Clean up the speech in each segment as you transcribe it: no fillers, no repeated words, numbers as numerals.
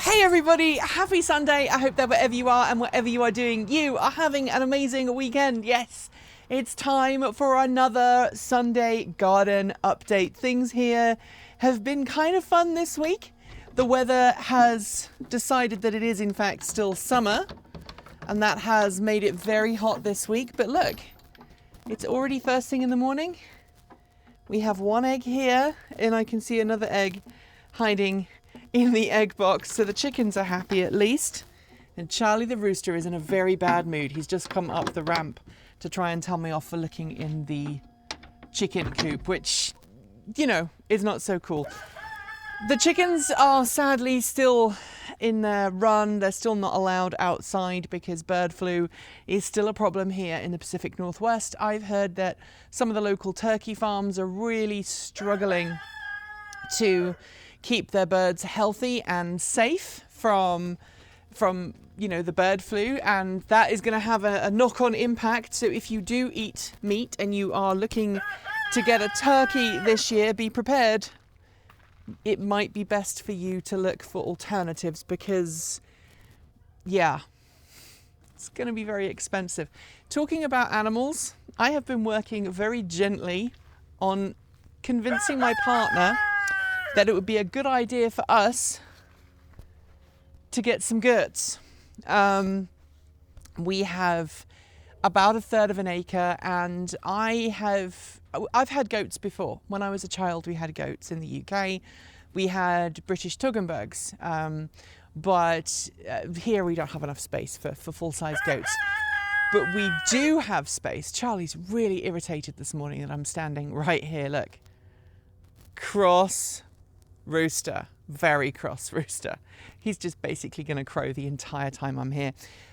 Hey everybody, happy Sunday. I hope that wherever you are and whatever you are doing, you are having an amazing weekend. Yes, it's time for another Sunday garden update. Things here have been kind of fun this week. The weather has decided that it is in fact still summer, and that has made it very hot this week. But look, it's already first thing in the morning. We have one egg here, and I can see another egg hiding in the egg box, so the chickens are happy at least. And Charlie the rooster is in a very bad mood. He's just come up the ramp to try and tell me off for looking in the chicken coop, which, you know, is not so cool. The chickens are sadly still in their run. They're still not allowed outside because bird flu is still a problem here in the Pacific Northwest. I've heard that some of the local turkey farms are really struggling to keep their birds healthy and safe from the bird flu, and that is going to have a knock-on impact. So if you do eat meat and you are looking to get a turkey this year, be prepared. It might be best for you to look for alternatives because, yeah, it's going to be very expensive. Talking about animals, I have been working very gently on convincing my partner that it would be a good idea for us to get some goats. We have about a third of an acre, and I've had goats before. When I was a child, we had goats in the UK. We had British Toggenburgs, but here we don't have enough space for full-size goats. But we do have space. Charlie's really irritated this morning that I'm standing right here. Look, cross rooster, very cross rooster. He's just basically going to crow the entire time I'm here.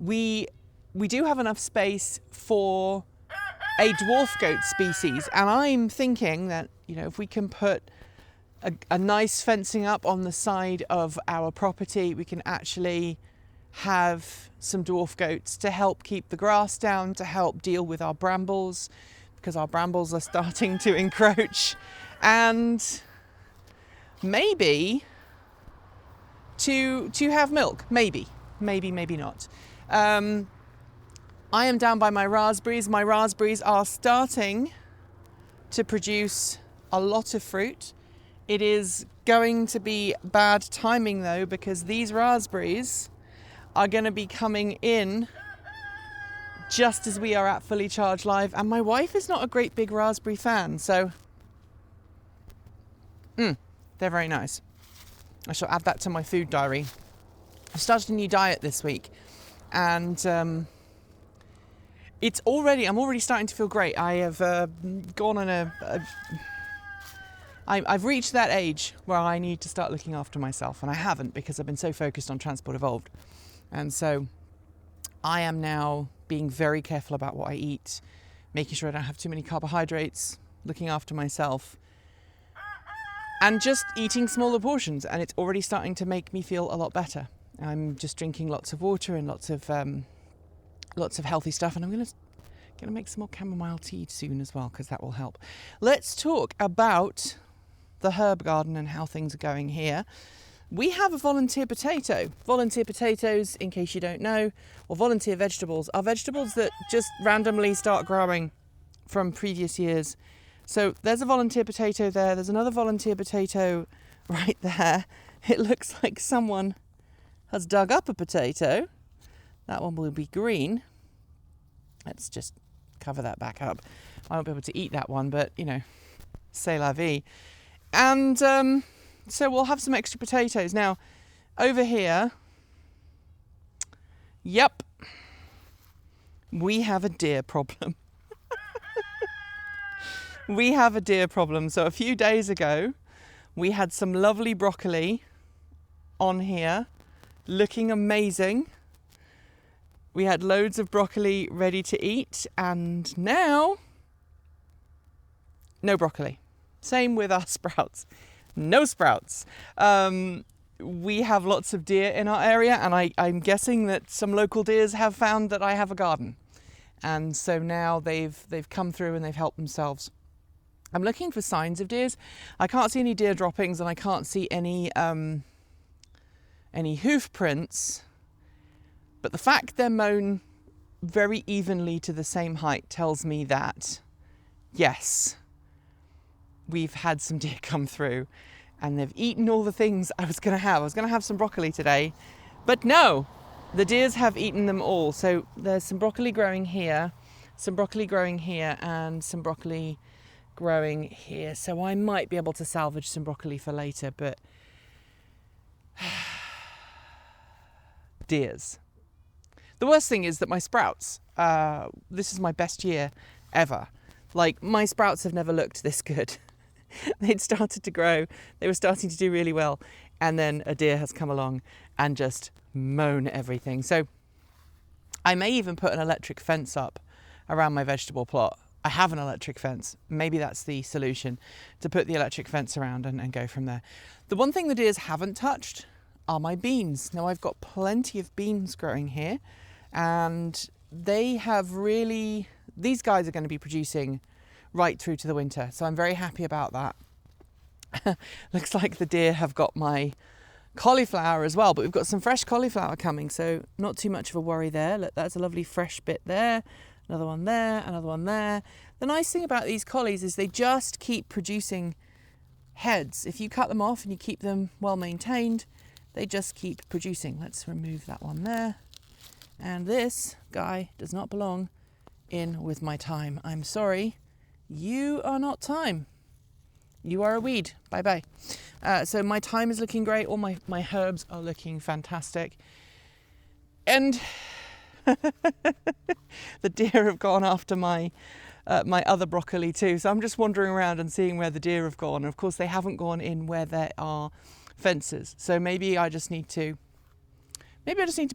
We do have enough space for a dwarf goat species, and I'm thinking that, you know, if we can put a nice fencing up on the side of our property, we can actually have some dwarf goats to help keep the grass down, to help deal with our brambles, because our brambles are starting to encroach, and maybe to have milk. Maybe not. I am down by my raspberries. My raspberries are starting to produce a lot of fruit. It is going to be bad timing though, because these raspberries are going to be coming in just as we are at Fully Charged Live, and my wife is not a great big raspberry fan, so they're very nice. I shall add that to my food diary. I've started a new diet this week, and I'm already starting to feel great. I have gone on I've reached that age where I need to start looking after myself, and I haven't because I've been so focused on Transport Evolved. And so I am now being very careful about what I eat, making sure I don't have too many carbohydrates, looking after myself, and just eating smaller portions, and it's already starting to make me feel a lot better. I'm just drinking lots of water and lots of healthy stuff, and I'm gonna make some more chamomile tea soon as well, because that will help. Let's talk about the herb garden and how things are going here. We have a volunteer potato. Volunteer potatoes, in case you don't know, or volunteer vegetables, are vegetables that just randomly start growing from previous years. So there's a volunteer potato there. There's another volunteer potato right there. It looks like someone has dug up a potato. That one will be green. Let's just cover that back up. I won't be able to eat that one, but, you know, c'est la vie. And so we'll have some extra potatoes. Now, over here, yep, we have a deer problem. We have a deer problem. So a few days ago, we had some lovely broccoli on here, looking amazing. We had loads of broccoli ready to eat, and now, no broccoli. Same with our sprouts. No sprouts. We have lots of deer in our area, and I'm guessing that some local deers have found that I have a garden. And so now they've come through and they've helped themselves. I'm looking for signs of deers. I can't see any deer droppings, and I can't see any any hoof prints, but the fact they're mown very evenly to the same height tells me that, yes, we've had some deer come through and they've eaten all the things I was going to have. I was going to have some broccoli today, but no, the deers have eaten them all. So there's some broccoli growing here, some broccoli growing here, and some broccoli growing here. So I might be able to salvage some broccoli for later, but deers. The worst thing is that my sprouts, this is my best year ever. Like, my sprouts have never looked this good. They'd started to grow, they were starting to do really well, and then a deer has come along and just mown everything. So I may even put an electric fence up around my vegetable plot. I have an electric fence. Maybe that's the solution, to put the electric fence around and go from there. The one thing the deers haven't touched are my beans. Now, I've got plenty of beans growing here, and they have really, these guys are going to be producing right through to the winter. So I'm very happy about that. Looks like the deer have got my cauliflower as well, but we've got some fresh cauliflower coming, so not too much of a worry there. Look, that's a lovely fresh bit there. Another one there, another one there. The nice thing about these collies is they just keep producing heads. If you cut them off and you keep them well maintained, they just keep producing. Let's remove that one there. And this guy does not belong in with my thyme. I'm sorry, you are not thyme. You are a weed. Bye-bye. So my thyme is looking great. All my herbs are looking fantastic. And the deer have gone after my other broccoli too. So I'm just wandering around and seeing where the deer have gone. And of course, they haven't gone in where there are fences. So maybe I just need to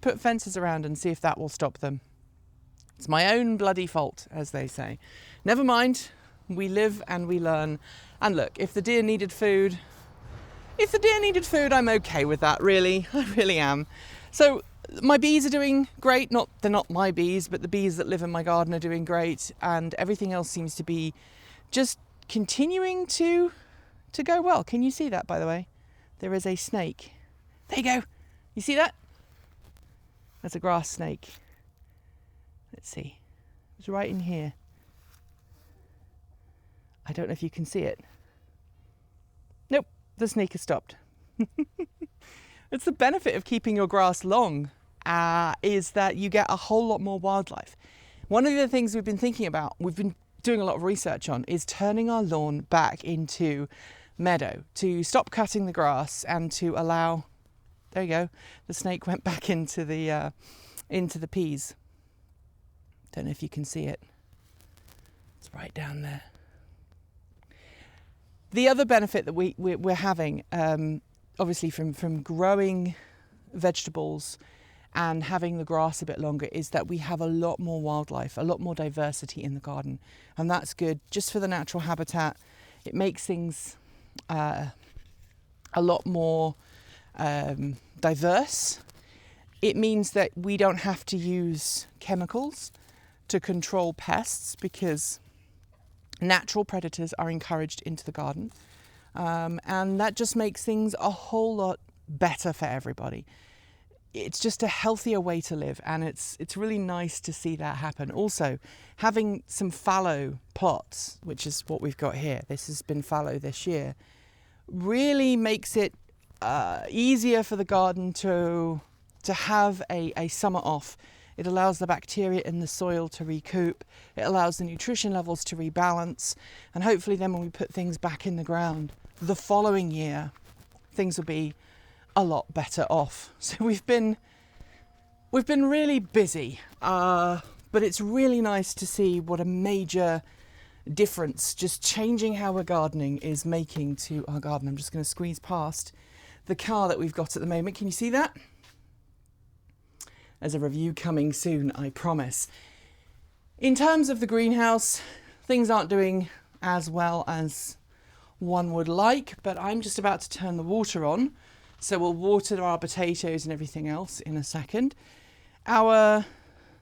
put fences around and see if that will stop them. It's my own bloody fault, as they say. Never mind. We live and we learn. And look, if the deer needed food, I'm okay with that, really. I really am. So my bees are doing great. They're not my bees, but the bees that live in my garden are doing great. And everything else seems to be just continuing to go well. Can you see that, by the way? There is a snake. There you go. You see that? That's a grass snake. Let's see. It's right in here. I don't know if you can see it. Nope, the snake has stopped. It's the benefit of keeping your grass long, is that you get a whole lot more wildlife. One of the things we've been thinking about, we've been doing a lot of research on, is turning our lawn back into meadow, to stop cutting the grass and to allow, there you go, the snake went back into the peas. Don't know if you can see it. It's right down there. The other benefit that we're having, obviously from growing vegetables and having the grass a bit longer, is that we have a lot more wildlife, a lot more diversity in the garden. And that's good just for the natural habitat. It makes things a lot more diverse. It means that we don't have to use chemicals to control pests, because natural predators are encouraged into the garden, and that just makes things a whole lot better for everybody. It's just a healthier way to live, and it's really nice to see that happen. Also, having some fallow plots, which is what we've got here, this has been fallow this year, really makes it easier for the garden to have a summer off. It allows the bacteria in the soil to recoup. It allows the nutrition levels to rebalance. And hopefully then when we put things back in the ground the following year, things will be a lot better off. So we've been really busy, but it's really nice to see what a major difference just changing how we're gardening is making to our garden. I'm just going to squeeze past the car that we've got at the moment. Can you see that? There's a review coming soon, I promise. In terms of the greenhouse, things aren't doing as well as one would like, but I'm just about to turn the water on. So we'll water our potatoes and everything else in a second. Our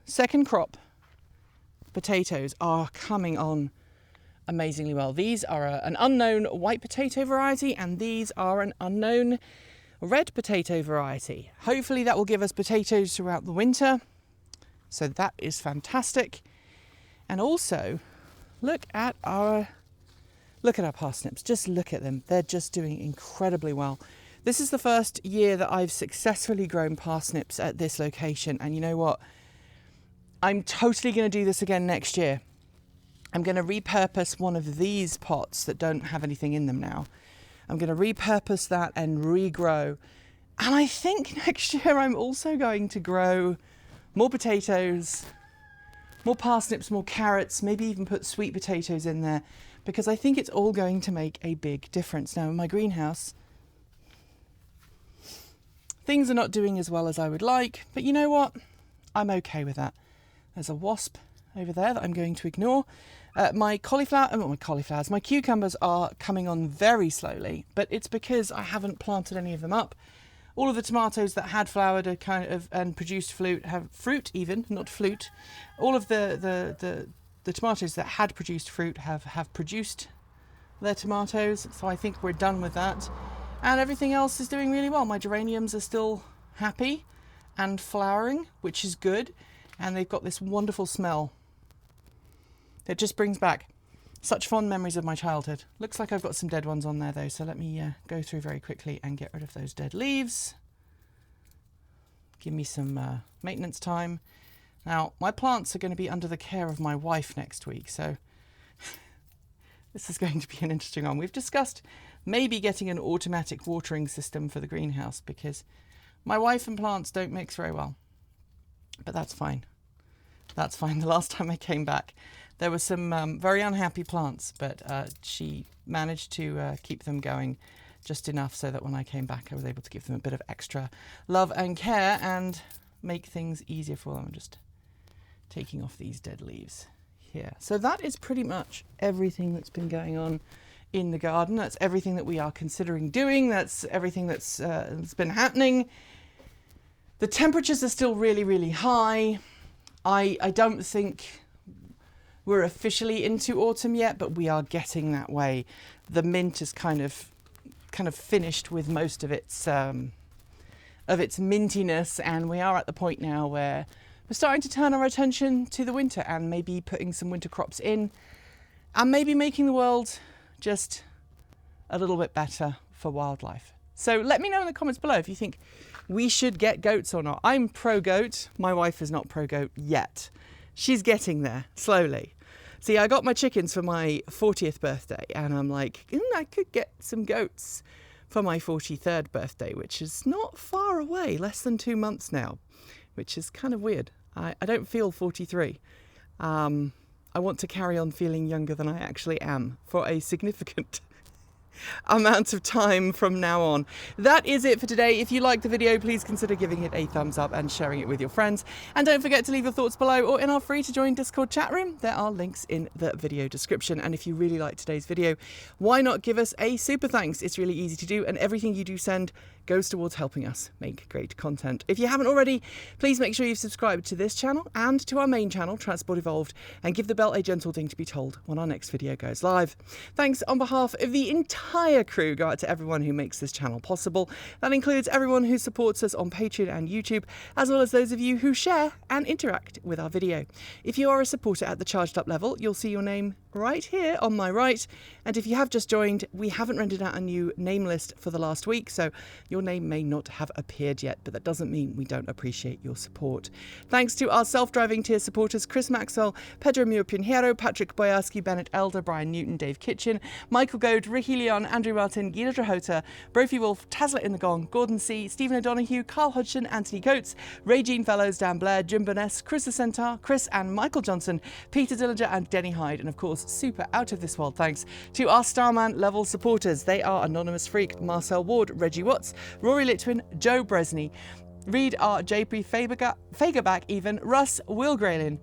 second crop potatoes are coming on amazingly well. These are an unknown white potato variety, and these are an unknown red potato variety. Hopefully that will give us potatoes throughout the winter. So that is fantastic. And also, look at our parsnips. Just look at them. They're just doing incredibly well. This is the first year that I've successfully grown parsnips at this location. And you know what? I'm totally going to do this again next year. I'm going to repurpose one of these pots that don't have anything in them now. I'm going to repurpose that and regrow. And I think next year I'm also going to grow more potatoes, more parsnips, more carrots, maybe even put sweet potatoes in there, because I think it's all going to make a big difference. Now in my greenhouse, things are not doing as well as I would like, but you know what? I'm okay with that. There's a wasp over there that I'm going to ignore. My cucumbers are coming on very slowly, but it's because I haven't planted any of them up. All of the tomatoes that had flowered are and produced fruit even, not flute. All of the tomatoes that had produced fruit have produced their tomatoes, so I think we're done with that. And everything else is doing really well. My geraniums are still happy and flowering, which is good, and they've got this wonderful smell. It just brings back such fond memories of my childhood. Looks like I've got some dead ones on there though, so let me go through very quickly and get rid of those dead leaves. Give me some maintenance time. Now, my plants are going to be under the care of my wife next week, so this is going to be an interesting one. We've discussed maybe getting an automatic watering system for the greenhouse because my wife and plants don't mix very well. But that's fine. That's fine. The last time I came back, there were some very unhappy plants, but she managed to keep them going just enough so that when I came back, I was able to give them a bit of extra love and care and make things easier for them. I'm just taking off these dead leaves here. So that is pretty much everything that's been going on in the garden. That's everything that we are considering doing. That's everything that's been happening. The temperatures are still really, really high. I don't think we're officially into autumn yet, but we are getting that way. The mint is kind of finished with most of its mintiness, and we are at the point now where we're starting to turn our attention to the winter and maybe putting some winter crops in and maybe making the world just a little bit better for wildlife. So let me know in the comments below if you think we should get goats or not. I'm pro-goat. My wife is not pro-goat yet. She's getting there, slowly. See, I got my chickens for my 40th birthday, and I'm like, I could get some goats for my 43rd birthday, which is not far away, less than 2 months now, which is kind of weird. I don't feel 43. I want to carry on feeling younger than I actually am for a significant amount of time from now on. That is it for today. If you liked the video, please consider giving it a thumbs up and sharing it with your friends. And don't forget to leave your thoughts below or in our free to join Discord chat room. There are links in the video description. And if you really liked today's video, why not give us a super thanks? It's really easy to do, and everything you do send goes towards helping us make great content. If you haven't already, please make sure you've subscribed to this channel and to our main channel, Transport Evolved, and give the bell a gentle ding to be told when our next video goes live. Thanks on behalf of the entire crew go out to everyone who makes this channel possible. That includes everyone who supports us on Patreon and YouTube, as well as those of you who share and interact with our video. If you are a supporter at the charged up level, you'll see your name right here on my right. And if you have just joined, we haven't rendered out a new name list for the last week, so your name may not have appeared yet, but that doesn't mean we don't appreciate your support. Thanks to our self-driving tier supporters, Chris Maxwell, Pedro Mio Pinheiro, Patrick Boyarsky, Bennett Elder, Brian Newton, Dave Kitchen, Michael Goad, Ricky Leon, Andrew Martin, Gila Drahota, Brophy Wolf, Tasla in the Gong, Gordon C, Stephen O'Donoghue, Carl Hodgson, Anthony Coates, Ray Jean Fellows, Dan Blair, Jim Burness, Chris the Centaur, Chris and Michael Johnson, Peter Dillinger and Denny Hyde, and of course, super out of this world thanks to our Starman level supporters. They are Anonymous Freak, Marcel Ward, Reggie Watts, Rory Litwin, Joe Bresney, Reed R. JP Fagerback even, Russ, Will Graylin,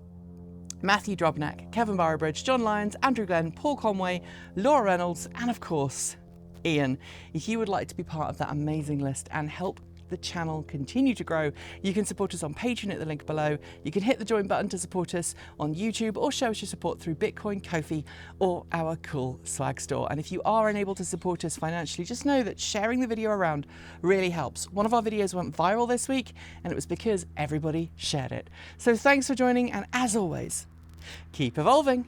Matthew Drobnak, Kevin Barrowbridge, John Lyons, Andrew Glenn, Paul Conway, Laura Reynolds, and of course, Ian. If you would like to be part of that amazing list and help the channel continue to grow. You can support us on Patreon at the link below. You can hit the join button to support us on YouTube or show us your support through Bitcoin, Ko-fi or our cool swag store. And if you are unable to support us financially, just know that sharing the video around really helps. One of our videos went viral this week and it was because everybody shared it. So thanks for joining, and as always, keep evolving.